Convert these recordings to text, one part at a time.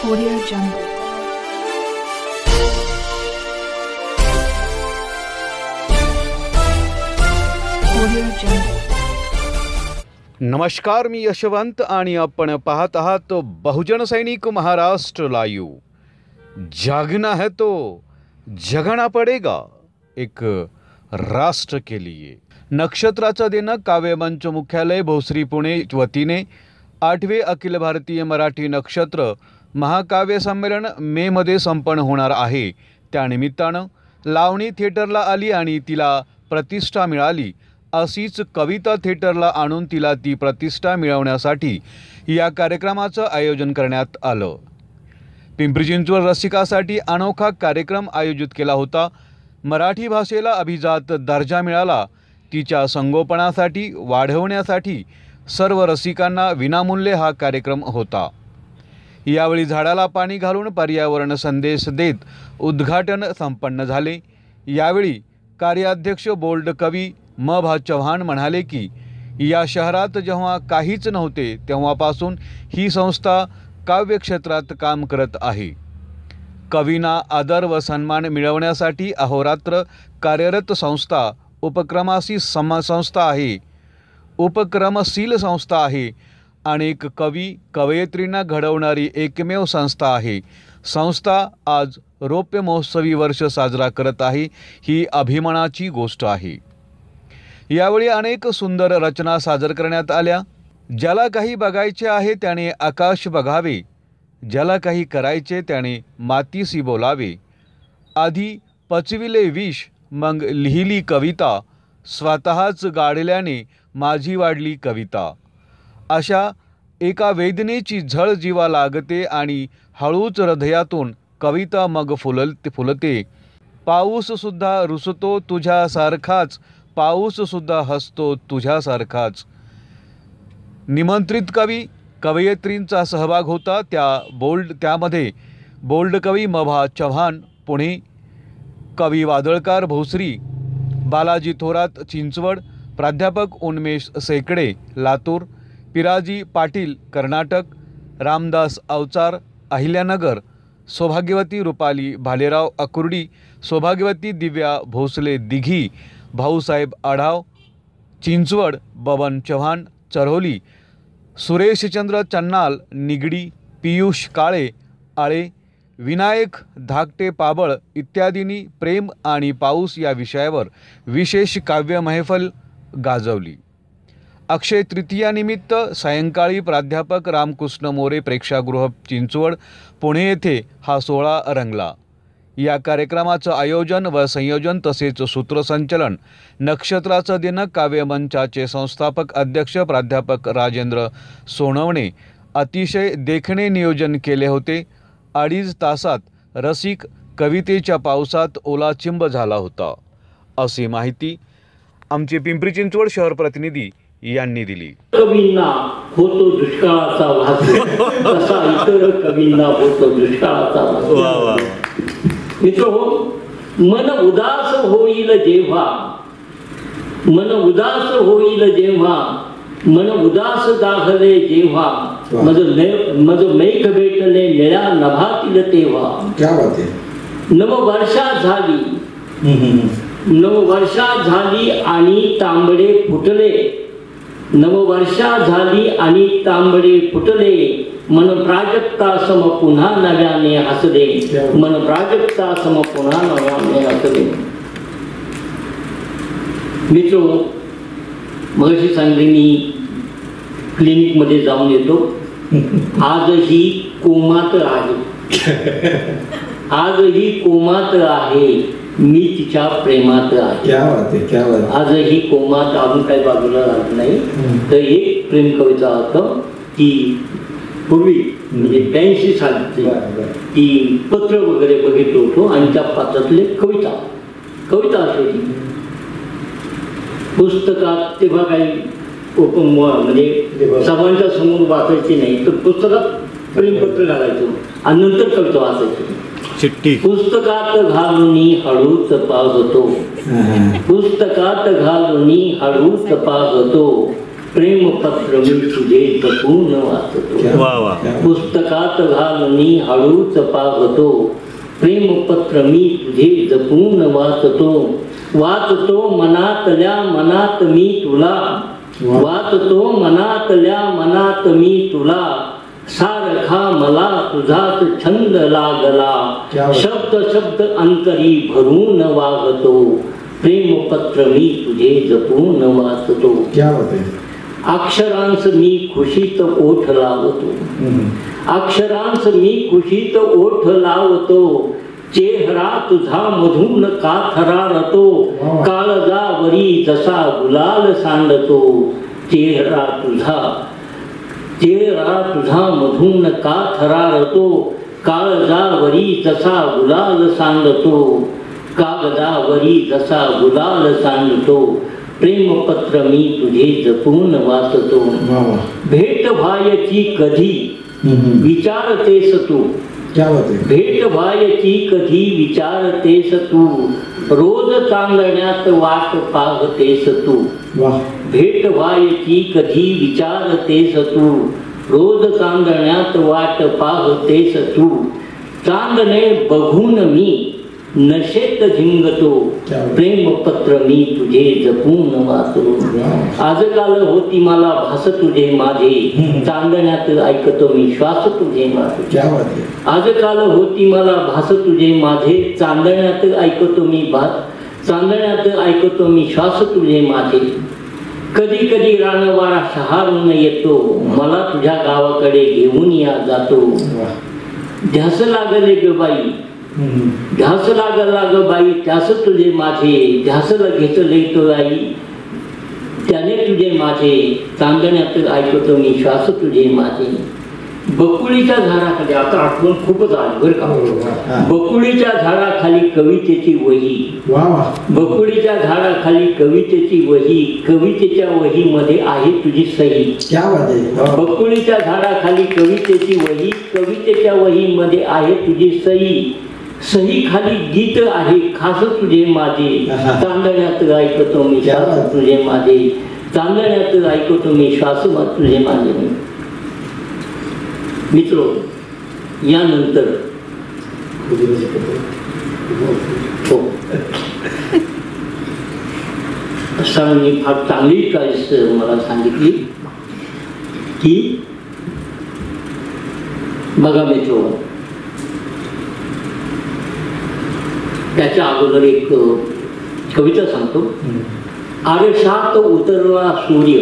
Audio Jungle. Audio Jungle. नमस्कार, मी यशवंत आणि आपण पाहत आहात बहुजन सैनिक महाराष्ट्र लाईव्ह. जागना है तो जगना पडेगा, एक राष्ट्र के लिए. नक्षत्राचा दिन काव्यमंच मुख्यालय भोसरी पुणे वतीने 8वे अखिल भारतीय मराठी नक्षत्र महाकाव्य संमेलन मे मध्ये संपन्न होणार आहे. त्यानिमित्तानं लावणी थिएटरला आली आणि तिला प्रतिष्ठा मिळाली. अशीच कविता थिएटरला आणून तिला ती प्रतिष्ठा मिळवण्यासाठी या कार्यक्रमाचं आयोजन करण्यात आलं. पिंपरी चिंचवड रसिकासाठी अनोखा कार्यक्रम आयोजित केला होता. मराठी भाषेला अभिजात दर्जा मिळाला. तिच्या संगोपनासाठी वाढवण्यासाठी सर्व रसिकांना विनामूल्य हा कार्यक्रम होता. यावेळी झाडाला पाणी घालून पर्यावरण संदेश देत उद्घाटन संपन्न झाले. यावेळी कार्याध्यक्ष बोल्ड कवी म भा चव्हाण म्हणाले की या शहरात जेव्हा काहीच नव्हते तेव्हापासून ही संस्था काव्य क्षेत्रात काम करत आहे. कवींना आदर व सन्मान मिळवण्यासाठी अहोरात्र कार्यरत संस्था उपक्रमशील संस्था आहे. अनेक कवी कवयित्रींना घडवणारी एकमेव संस्था आहे. संस्था आज रौप्य महोत्सवी वर्ष साजरा करत आहे. ही अभिमानाची गोष्ट आहे. यावेळी अनेक सुंदर रचना सादर करण्यात आल्या. ज्याला काही बघायचे आहे त्याने आकाश बघावे, ज्याला काही करायचे त्याने मातीशी बोलावे. आधी पचविले विष मग लिहिली कविता, स्वतःच गाडल्याने माझी वाढली कविता. अशा एका वेदनेची झळ जीवा लागते आणि हळूच हृदयातून कविता मग फुलते. पाऊससुद्धा रुसतो तुझ्यासारखाच, पाऊससुद्धा हसतो तुझ्यासारखाच. निमंत्रित कवी कवयित्रींचा सहभाग होता. त्यामध्ये बोल्ड कवी म भा चव्हाण पुणे, कवी वादळकार भोसरी, बालाजी थोरात चिंचवड, प्राध्यापक उन्मेष सेकडे लातूर, पिराजी पाटील कर्नाटक, रामदास अवचार अहिल्यानगर, सौभाग्यवती रुपाली भालेराव अकुर्डी, सौभाग्यवती दिव्या भोसले दिघी, भाऊसाहेब आढाव चिंचवड, बबन चव्हाण चरोली, सुरेशचंद्र चन्नाल निगडी, पियुष काळे आळे, विनायक धाकटे पाबळ इत्यादींनी प्रेम आणि पाऊस या विषयावर विशेष काव्य महफल गाजवली. अक्षय तृतीयानिमित्त सायंकाळी प्राध्यापक रामकृष्ण मोरे प्रेक्षागृह चिंचवड पुणे येथे हा सोहळा रंगला. या कार्यक्रमाचं आयोजन व संयोजन तसेच सूत्रसंचलन नक्षत्राचा दिन काव्यमंचाचे संस्थापक अध्यक्ष प्राध्यापक राजेंद्र सोनवणे अतिशय देखणे नियोजन केले होते. 2.5 तासात रसिक कवितेच्या पावसात ओलाचिंब झाला होता, अशी माहिती आमचे पिंपरी चिंचवड शहर प्रतिनिधी यांनी दिली. कवींना होतो दुष्काळाचा वास, तसा इतर कवींना होतो दुष्काळाचा वास. मित्रहो, मन उदास होईल जेव्हा, मन उदास होईल जेव्हा, मन उदास दाखले जेव्हा, मज मेघ भेटले निळ्या नभातील तेव्हा. नववर्षा झाली आणि तांबडे फुटले, नववर्षा झाली आणि तांबडे फुटले. मन प्राजक्ता सम पुन्हा नव्याने हसले, मन प्राजक्ता सम पुन्हा नव्याने हसले. मित्र, मगाशी सांगले मी क्लिनिक मध्ये जाऊन येतो. आजही कोमात आहे, आजही कोमात आहे, मी तिच्या प्रेमात आहे. आजही कोमात, अजून काही बाजूला राहत नाही. तर एक प्रेम कविता होतं की पूर्वी म्हणजे 82 साली ती पत्र वगैरे बघितलं होतो आणि त्या पात्रातले कविता अशी होती. पुस्तकात तेव्हा काही म्हणजे सर्वांच्या समोर वाचायची नाही, तर पुस्तकात प्रेमपत्र घालायचो आणि नंतर कविता वाचायची. चिठ्ठी पुस्तकात घालून हळूच पावतो, पुस्तकात घालून हळूच पावतो, प्रेमपत्र मी तुझे जपून वाचतो. वा वा. पुस्तकात घालून हळूच पाहतो. प्रेमपत्र मी तुझे जपून वाचतो. वाचतो मनातल्या मनात मी तुला. वाचतो मनातल्या मनात मी तुला. सारखा मला तुझाच छंद लागला. शब्द शब्द अंतरी भरून वागतो. प्रेमपत्र मी तुझे जपून वाचतो. अक्षरांस मी खुशीत ओठ लावतो. अक्षरांस मी खुशीत ओठ लावतो. चेहरा तुझा मधून का थरारतो. काळजावरी जसा गुलाल सांडतो. चेहरा तुझा मधून का थरारतो. काळजावरी जसा गुलाल सांडतो. कागदावरी जसा गुलाल सांडतो. प्रेमपत्र मी तुझे जपून वाचतो. भेट व्हायची कधी विचारतेस तू. भेट व्हायची कधी विचारतेस तू. रोज चांदण्यात वाट पाहतेस तू. भेट व्हायची कधी विचारतेस तू. रोज चांदण्यात वाट पाहतेस तू. चांदणे बघून मी नशेत झिंगतो. प्रेमपत्र मी तुझे जपून वाचतो. आजकाल होती मला भास तुझे माझे. चांदण्यात ऐकतो मी श्वास तुझे माझे. आजकाल होती मला भास तुझे माझे. चांदण्यात ऐकतो मी चांदण्यात ऐकतो मी श्वास तुझे माझे. कधी कधी रानवारा शहारून येतो. मला तुझ्या गावाकडे घेऊन या जातो. ध्यास लागले ग बाई. ध्यास लागला ग बाई. त्यास तुझे माझे. ध्यासला घेतले तो आई. त्याने तुझे माझे. चांदण्यात ऐकतो मी श्वास तुझे माझे. बकुळीच्या झाडाखाली आता आठवण खूपच आली बरं का. बकुळीच्या झाडाखाली कवितेची वही. बकुळीच्या झाडाखाली कवितेची वही. कवितेच्या वहीमध्ये आहे तुझी सही. बकुळीच्या झाडाखाली कवितेची वही. कवितेच्या वहीमध्ये आहे तुझी सही. सही खाली गीत आहे खास तुझे माझे. चांदण्यात ऐकतो मी श्वास तुझे माझे. चांदण्यात ऐकतो मी श्वास तुझे माझे. मित्र, यानंतर सरांनी फार चांगली चॉईस मला सांगितली की बघा मित्र, त्याच्या अगोदर एक कविता सांगतो. आरशात उतरला सूर्य.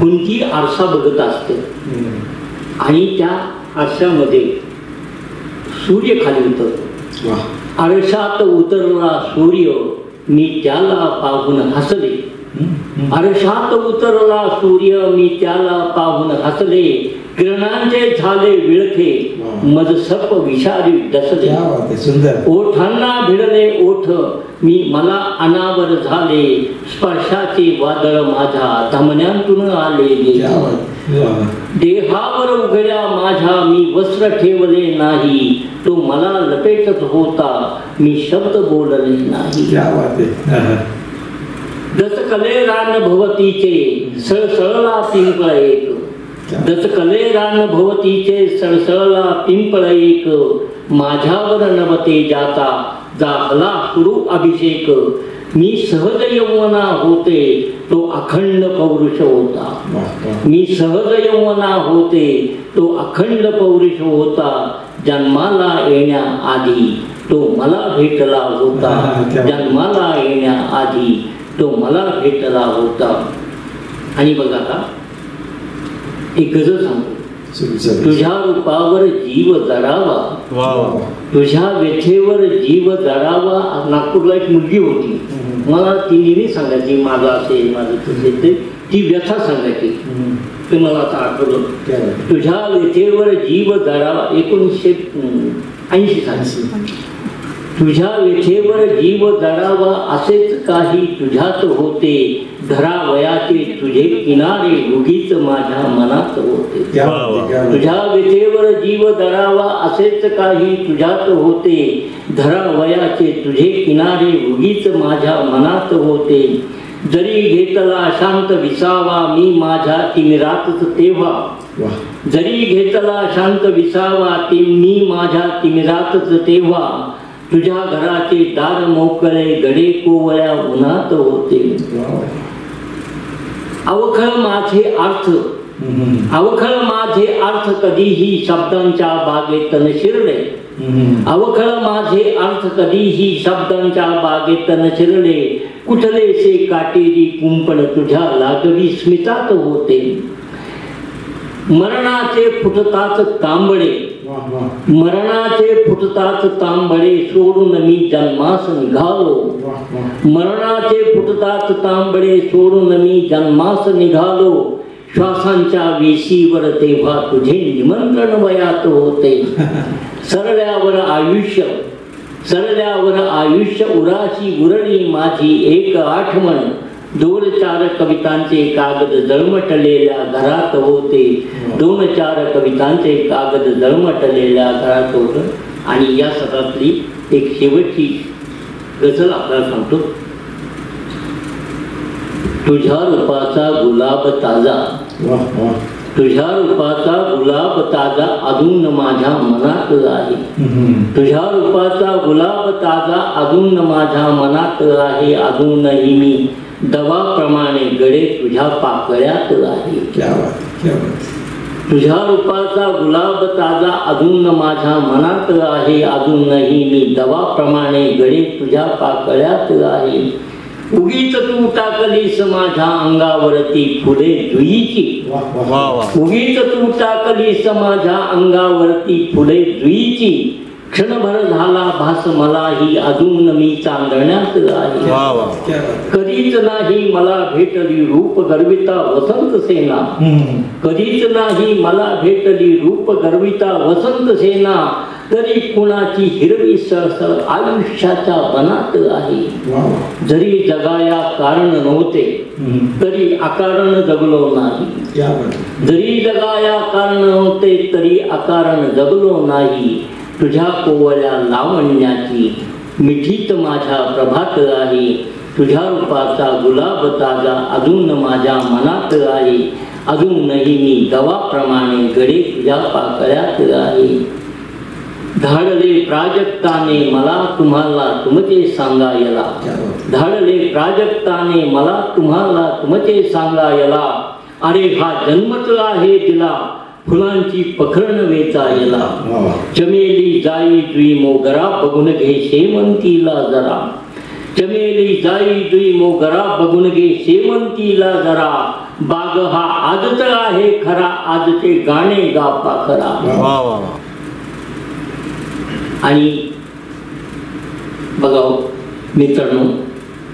कुंती आरसा बघत असते आणि त्या आरशामध्ये सूर्य खाली उतरतो. आरशात उतरला सूर्य मी त्याला पाहून हसले. आरशात उतरला सूर्य मी त्याला पाहून हसले. किरणांचे झाले विळखे मजसप विषारी डसले. ओठांना भिडले ओठ मी मला अनावर झाले. स्पर्शाचे वादळ माझ्या धमन्यांतून आले. देहावर उघड्या माझ्या मी वस्त्र ठेवले नाही. तो मला लपेटत होता मी शब्द बोलले नाही. दचकले रान भवतीचे सळसळला पिंपळ एक. दचकले रान भवतीचे सळसळला पिंपळ एक. माझ्यावर नवते जाता झाला सुरू अभिषेक. मी सहज यौवना होते तो अखंड पौरुष होता. मी सहज यौवना होते तो अखंड पौरुष होता. जन्माला येण्याआधी तो मला भेटला होता. जन्माला येण्याआधी तो मला भेटला होता. आणि बघा आता एक गजल सांगतो. तुझ्या रूपावर जीव जडावा. तुझ्या व्यथेवर जीव जडावा. नागपूरला एक मुलगी होती. मला ती नेहमी सांगायची माझं असेल माझं तसे. ती व्यथा सांगायची. ते मला आता आठवलं. तुझ्या व्यथेवर जीव जडावा. 1980 साली. तुझ्या व्यथेवर जीव जडावा असेच काही तुझ्यात होते. धरावयाचे तुझे किनारे उगीच माझ्या मनात होते. तुझ्या व्यथेवर जीव जडावा असेच काही तुझ्यात होते. धरावयाचे तुझे किनारे उगीच माझ्या मनात होते. जरी घेतला शांत विसावा मी माझ्या तिमिरातच तेव्हा, जरी घेतला शांत विसावा मी माझ्या तिमिरातच तेव्हा, तुझ्या घराचे दार मोकळे गडे कोवळ्या उन्हात होते. अवखळ माझे अर्थ, अवखळ माझे अर्थ कधीही शब्दांच्या बागेत न शिरले, अवखळ माझे अर्थ कधीही शब्दांच्या बागेत न शिरले, कुठलेसे काटेरी कुंपण तुझ्या लागवी स्मितात होते. मरणाचे फुटताच तांबडे, मरणाचे फुटताच तांबडे सोडून मी जन्मास निघालो, मरणाचे फुटताच तांबडे सोडून मी जन्मास निघालो, श्वासांच्या वेशीवर तेव्हा तुझे निमंत्रण वयात होते. सरल्यावर आयुष्य, सरल्यावर आयुष्य उराशी उरली माझी एक आठवण, 2-4 कवितांचे कागद जळमटलेल्या घरात होते, 2-4 कवितांचे कागद जळमटलेल्या घरात होत. आणि या सत्रातली एक शेवटची गझल आपल्याला सांगतो. तुझ्या रूपाचा गुलाब ताजा, तुझ्या रूपाचा गुलाब ताजा अजून माझ्या मनात आहे, तुझ्या रूपाचा गुलाब ताजा अजून माझ्या मनात आहे, अजूनही मी दवाप्रमाणे गडे तुझ्या पाकळ्यात आहे. तुझ्या रूपाचा गुलाब ताजा अजून माझ्या मनात आहे, अजूनही मी दवाप्रमाणे गडे तुझ्या पाकळ्यात आहे. उगीच तू टाकलीस माझ्या अंगावरती फुले जुईची, उगीच तू टाकलीस माझ्या अंगावरती फुले जुईची, क्षणभर झाला भास मलाही अजून मी चांदण्यात आहे. कधीच नाही मला भेटली रूप गर्विता वसंत सेना, कधीच नाही मला भेटली रूप गर्विता वसंत सेना, तरी कुणाची हिरवी सळसळ आयुष्याच्या वनात आहे. जरी जगाया कारण नव्हते तरी अकारण जगलो नाही, जरी जगाया कारण नव्हते तरी अकारण जगलो नाही. तुझ्या कोवळ्या लावण्याची मिठीत माझ्या प्रभात आहे, तुझ्या रूपाचा गुलाब ताजा अजून माझ्या मनात आहे, अजूनही मी दवाप्रमाणे गडे तुझ्या पाकळ्यात आहे. धाडले प्राजक्ताने मला तुम्हाला तुमचे सांगायला, धाडले प्राजक्ताने मला तुम्हाला तुमचे सांगायला, अरे हा जन्मच आहे दिला फुलांची पखरण वेचायला. चमेली जाई जुई मोगरा बघून घे शेमंतीला जरा, चमेली जाई जुई मोगरा बघून घे शेमंतीला जरा, बाग हा आजच आहे खरा आजचे गाणे गा पाखरा. आणि बघा मित्रांनो,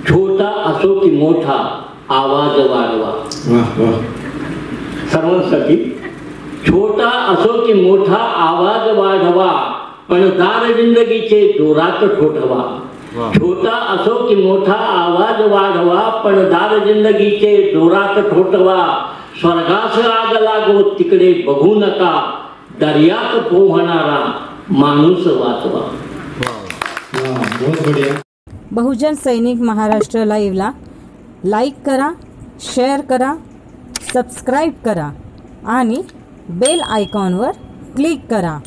छोटा असो की मोठा आवाज वाढवा. सर्वांसाठी छोटा असो की मोठा आवाज वाढवा, पण दार जिंदगीचे जोरात ठोठवा. छोटा असो की मोठा आवाज वाढवा, पण दार जिंदगीचे जोरात ठोठवा. स्वर्गास आग लागो तिकडे बघू नका, दर्यात पोहणारा माणूस वाचवा. बहुजन सैनिक महाराष्ट्र लाईव्हला लाईक करा, शेअर करा, सबस्क्राईब करा आणि बेल आयकॉनवर क्लिक करा.